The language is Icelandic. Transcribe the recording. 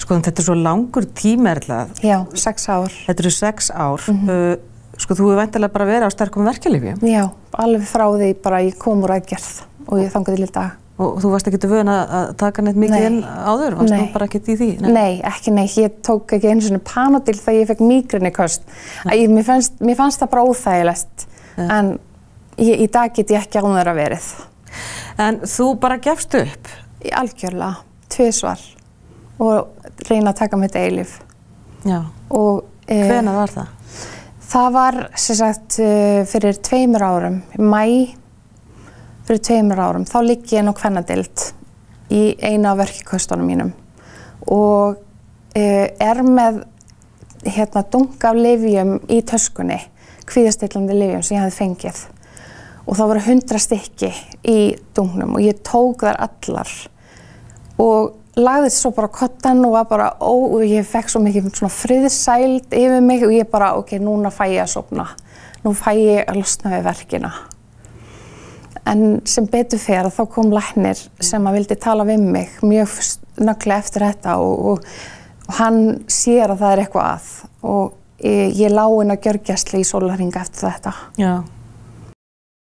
Sko, þetta svo langur tími erla. Já, 6 ár. Þetta eru 6 ár. Sko, þú hefur væntanlega bara verið á sterkum verkjalyfjum. Já, alveg frá því bara ég kom úr aðgerð og ég þangað til í dag. Og þú varst ekki vön að taka neitt mikið inn áður? Varst þú bara ekkert í því? Nei, ekki neitt. Ég tók ekki einu svona Panodil þegar ég fekk mígreniköst. Mér fannst það bara óþægilegt. En í dag get ég ekki án þeirra verið. En þú bara gefst upp? Algjörlega, 2 svar. Og reyna að taka með þetta eilíf. Já. Og hvenær var það? Það var, sem sagt, fyrir 2 árum, í maí. Fyrir 2 árum, þá ligg ég inn á kvennadeild í einu af verkjaköstunum mínum og með dunk af lyfjum í töskunni, kvíðastillandi lyfjum sem ég hafði fengið. Og það voru 100 stykki í dunknum og ég tók þær allar og lagði svo bara á koddann og var bara, og ég fekk svo mikið svona friðsæld yfir mig og ég bara, ok, núna fæ ég að sofna. Nú fæ ég að losna við verkina. En sem betur fer þá kom læknir sem vildi tala við mig mjög snögglega eftir þetta og hann sér að það eitthvað að og ég lá inn á gjörgæslu í sólarhring eftir þetta. Já.